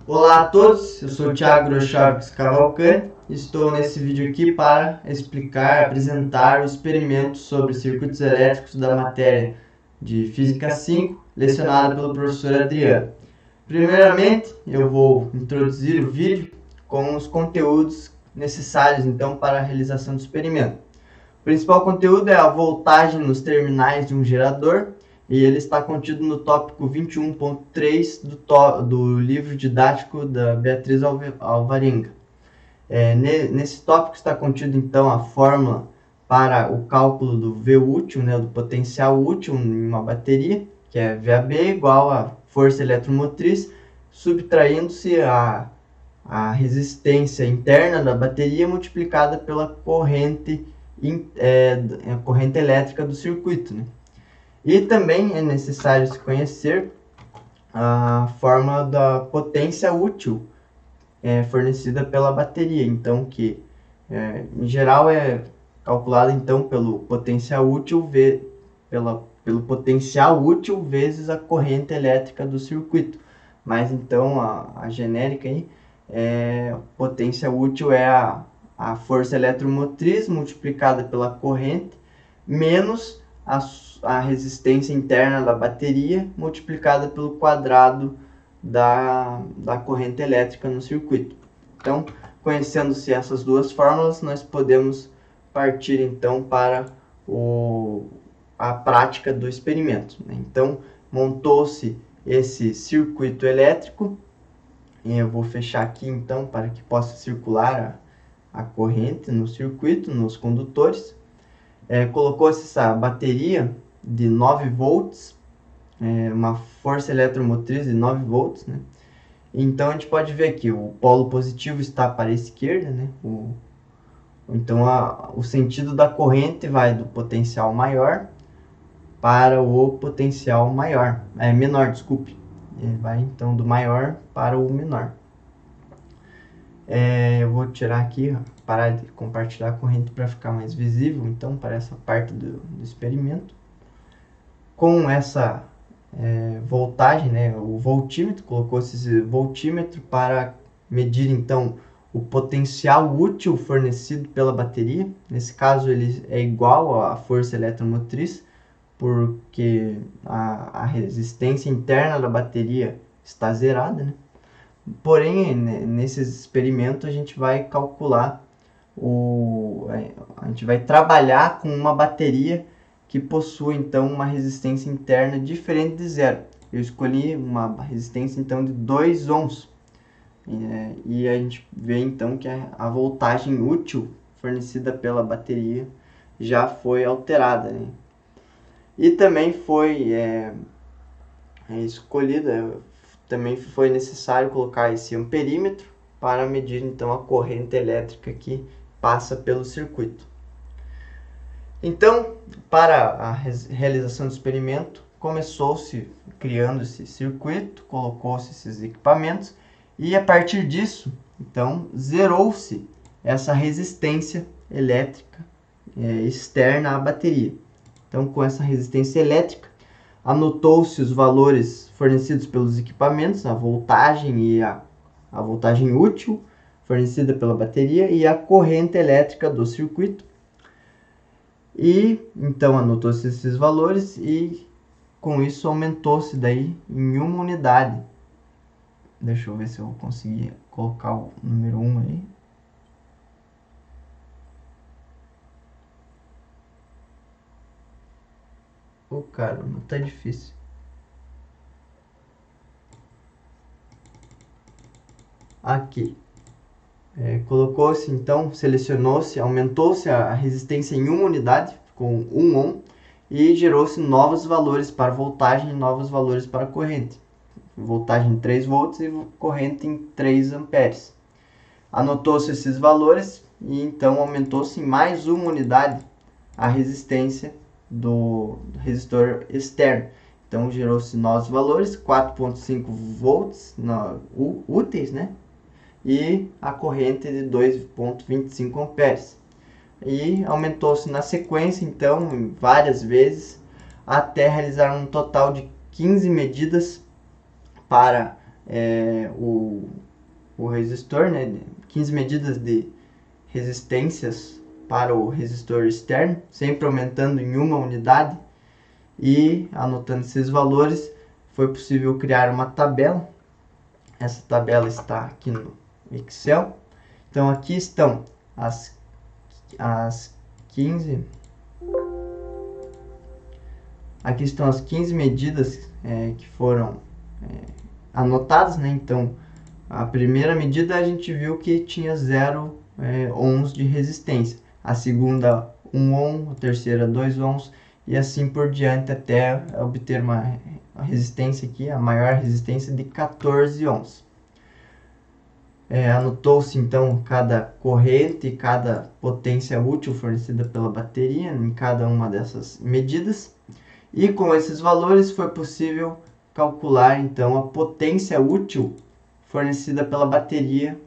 Olá a todos, eu sou o Thiago Groschavix Cavalcante e estou nesse vídeo aqui para explicar, apresentar o experimento sobre circuitos elétricos da matéria de Física 5, lecionada pelo professor Adriano. Primeiramente, eu vou introduzir o vídeo com os conteúdos necessários então para a realização do experimento. O principal conteúdo é a voltagem nos terminais de um gerador, e ele está contido no tópico 21.3 do livro didático da Beatriz Alvarenga. Nesse tópico está contido então a fórmula para o cálculo do V útil, do potencial útil em uma bateria, que é VAB igual a força eletromotriz, subtraindo-se a resistência interna da bateria multiplicada pela corrente elétrica do circuito. E também é necessário se conhecer a fórmula da potência útil fornecida pela bateria, então que em geral é calculada então pelo potencial útil pelo potencial útil vezes a corrente elétrica do circuito. Mas então a genérica aí potência útil é a força eletromotriz multiplicada pela corrente menos a resistência interna da bateria multiplicada pelo quadrado da corrente elétrica no circuito. Então, conhecendo-se essas duas fórmulas, nós podemos partir então para a prática do experimento. Então, montou-se esse circuito elétrico, e eu vou fechar aqui então para que possa circular a corrente no circuito, nos condutores. Colocou-se essa bateria de 9 volts, uma força eletromotriz de 9 volts, Então a gente pode ver que o polo positivo está para a esquerda, Então o sentido da corrente vai do potencial maior para o potencial menor, desculpe. Vai então do maior para o menor. Eu vou tirar aqui, parar de compartilhar a corrente para ficar mais visível, então, para essa parte do experimento. Com essa voltagem, o voltímetro, colocou-se esse voltímetro para medir, então, o potencial útil fornecido pela bateria. Nesse caso, ele é igual à força eletromotriz, porque a resistência interna da bateria está zerada, Porém, nesses experimentos, a gente vai calcular, a gente vai trabalhar com uma bateria que possui, então, uma resistência interna diferente de zero. Eu escolhi uma resistência, então, de 2 ohms. E a gente vê, então, que a voltagem útil fornecida pela bateria já foi alterada. E também foi também foi necessário colocar esse amperímetro para medir então a corrente elétrica que passa pelo circuito. Então, para a realização do experimento, começou-se criando esse circuito, colocou-se esses equipamentos e a partir disso, então, zerou-se essa resistência elétrica externa à bateria. Então, com essa resistência elétrica, anotou-se os valores fornecidos pelos equipamentos, a voltagem e a voltagem útil fornecida pela bateria e a corrente elétrica do circuito. E então anotou-se esses valores e com isso aumentou-se daí em uma unidade. Deixa eu ver se eu conseguir colocar o número 1 aí. Caramba, tá difícil. Aqui. Colocou-se, então, selecionou-se, aumentou-se a resistência em uma unidade, com 1 ohm, e gerou-se novos valores para voltagem e novos valores para corrente. Voltagem em 3 volts e corrente em 3 amperes. Anotou-se esses valores e então aumentou-se em mais uma unidade a resistência do resistor externo. Então gerou-se novos valores, 4.5 volts úteis, e a corrente de 2.25 amperes. E aumentou-se na sequência, então, várias vezes, até realizar um total de 15 medidas para o resistor, né, 15 medidas de resistências para o resistor externo, sempre aumentando em uma unidade, e anotando esses valores, foi possível criar uma tabela. Essa tabela está aqui no Excel. Então aqui estão as 15. Aqui estão as 15 medidas que foram anotadas, né? Então, a primeira medida a gente viu que tinha 0 ohms de resistência. A segunda, 1 ohm. A terceira, 2 ohms. E assim por diante até obter uma resistência aqui, a maior resistência de 14 ohms. Anotou-se então cada corrente e cada potência útil fornecida pela bateria em cada uma dessas medidas. E com esses valores foi possível calcular então a potência útil fornecida pela bateria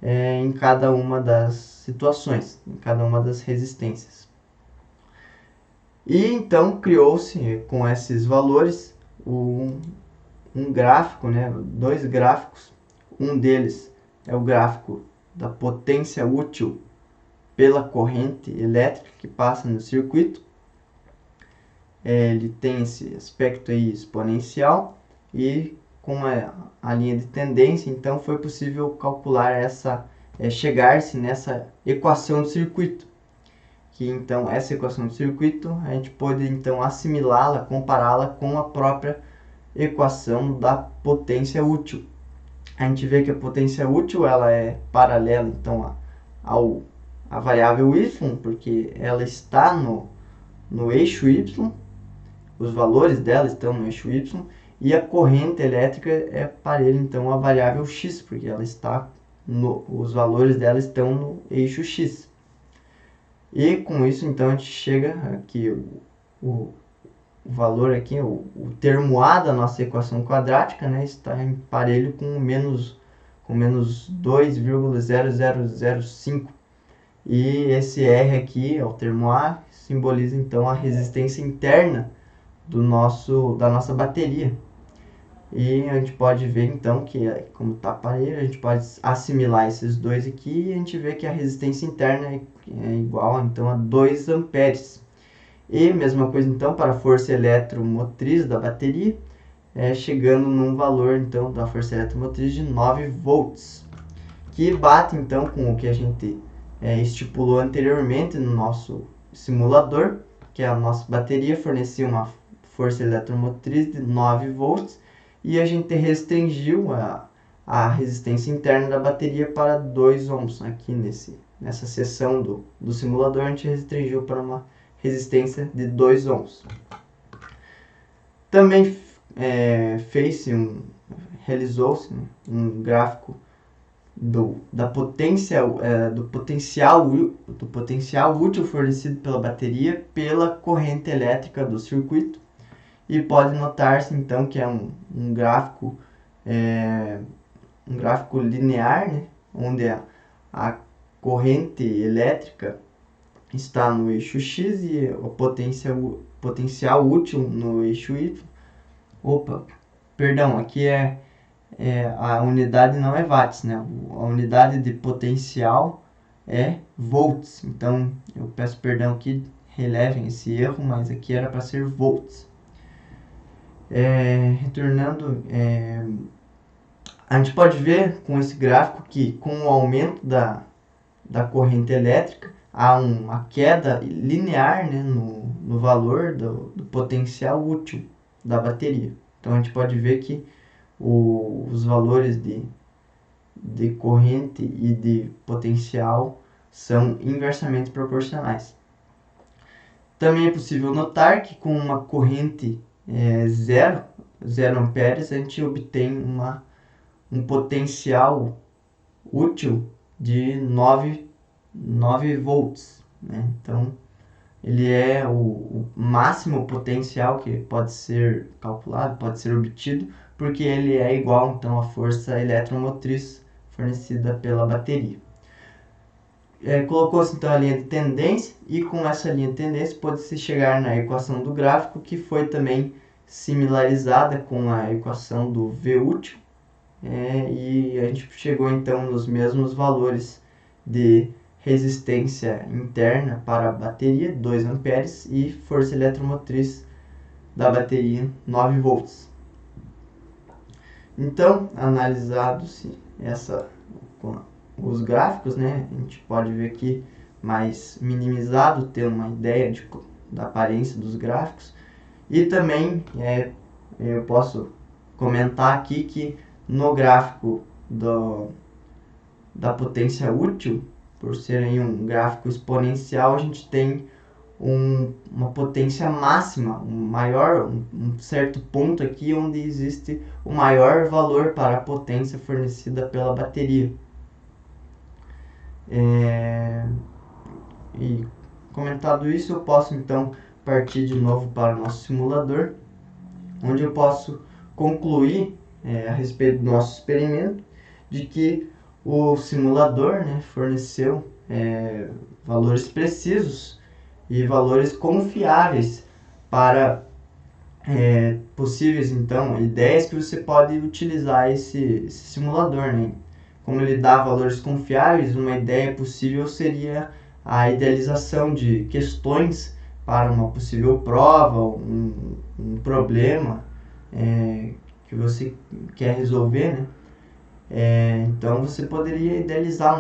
em cada uma das situações, em cada uma das resistências. E então criou-se com esses valores um gráfico, né, dois gráficos. Um deles é o gráfico da potência útil pela corrente elétrica que passa no circuito. Ele tem esse aspecto aí exponencial, e com a linha de tendência, então foi possível calcular chegar-se nessa equação do circuito. Que então essa equação do circuito a gente pode então assimilá-la, compará-la com a própria equação da potência útil. A gente vê que a potência útil ela é paralela então à variável y, porque ela está no eixo y, os valores dela estão no eixo y, e a corrente elétrica é parelha então à variável x, porque ela está os valores dela estão no eixo x. E com isso então a gente chega aqui o valor aqui, o termo A da nossa equação quadrática, né, está em parelho com menos 2,0005. E esse R aqui, o termo A, simboliza então a resistência interna da nossa bateria. E a gente pode ver então que, como está parelho, a gente pode assimilar esses dois aqui, e a gente vê que a resistência interna é igual então a 2 amperes. E mesma coisa então para a força eletromotriz da bateria, chegando num valor então da força eletromotriz de 9 volts, que bate então com o que a gente estipulou anteriormente no nosso simulador, que a nossa bateria fornecia uma força eletromotriz de 9 volts, e a gente restringiu a resistência interna da bateria para 2 ohms. Aqui nessa seção do simulador a gente restringiu para uma resistência de 2 ohms. Também realizou-se um gráfico do potencial útil fornecido pela bateria pela corrente elétrica do circuito, e pode notar-se então que é um gráfico linear, né, onde a corrente elétrica está no eixo X e o potencial útil no eixo Y. Aqui a unidade não é watts, né? A unidade de potencial é volts. Então, eu peço perdão aqui, relevem esse erro, mas aqui era para ser volts. Retornando, a gente pode ver com esse gráfico que com o aumento da corrente elétrica, há uma queda linear, né, no valor do potencial útil da bateria. Então a gente pode ver que os valores de corrente e de potencial são inversamente proporcionais. Também é possível notar que com uma corrente 0 amperes, a gente obtém um potencial útil de 9 volts, né? Então, ele é o máximo potencial que pode ser calculado, pode ser obtido, porque ele é igual então à força eletromotriz fornecida pela bateria. Colocou-se então a linha de tendência, e com essa linha de tendência pode-se chegar na equação do gráfico, que foi também similarizada com a equação do V útil, e a gente chegou então nos mesmos valores de resistência interna para a bateria, 2 amperes, e força eletromotriz da bateria, 9 volts. Então, analisados os gráficos, né, a gente pode ver aqui mais minimizado, ter uma ideia da aparência dos gráficos. E também eu posso comentar aqui que no gráfico da potência útil, por ser aí um gráfico exponencial, a gente tem uma potência máxima, um certo ponto aqui onde existe o maior valor para a potência fornecida pela bateria. E comentado isso, eu posso então partir de novo para o nosso simulador, onde eu posso concluir a respeito do nosso experimento, de que o simulador, né, forneceu valores precisos e valores confiáveis para possíveis, então, ideias que você pode utilizar esse simulador, né? Como ele dá valores confiáveis, uma ideia possível seria a idealização de questões para uma possível prova, um problema que você quer resolver, né? Então você poderia idealizar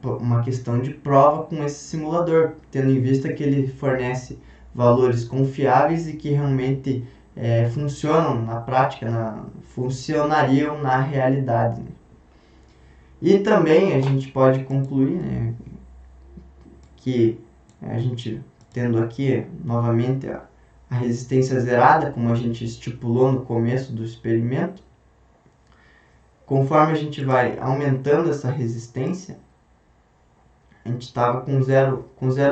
uma questão de prova com esse simulador, tendo em vista que ele fornece valores confiáveis e que realmente funcionam na prática, funcionariam na realidade, né? E também a gente pode concluir, né, que a gente tendo aqui novamente a resistência zerada, como a gente estipulou no começo do experimento, conforme a gente vai aumentando essa resistência, a gente estava com 0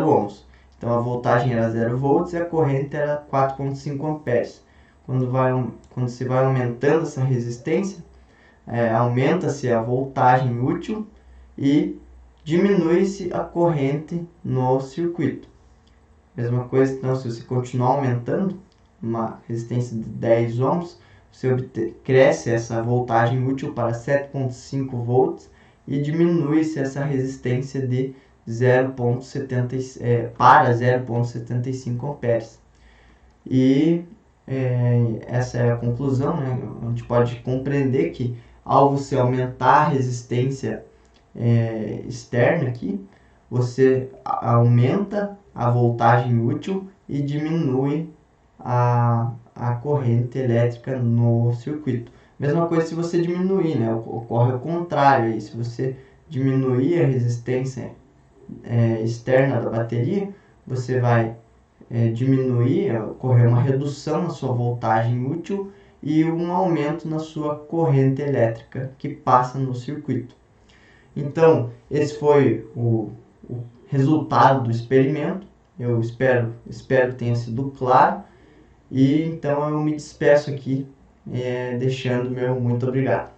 ohms. Então a voltagem era 0 volts e a corrente era 4,5 amperes. Quando você vai aumentando essa resistência, aumenta-se a voltagem útil e diminui-se a corrente no circuito. Mesma coisa, então, se você continuar aumentando uma resistência de 10 ohms, você cresce essa voltagem útil para 7,5 volts e diminui-se essa resistência de para 0,75 amperes. E essa é a conclusão, né? A gente pode compreender que ao você aumentar a resistência externa aqui, você aumenta a voltagem útil e diminui a corrente elétrica no circuito. Mesma coisa se você diminuir, né? Ocorre o contrário aí. Se você diminuir a resistência externa da bateria, você vai ocorrer uma redução na sua voltagem útil e um aumento na sua corrente elétrica que passa no circuito. Então, esse foi o resultado do experimento. Eu espero que tenha sido claro. E então eu me despeço aqui, deixando meu muito obrigado.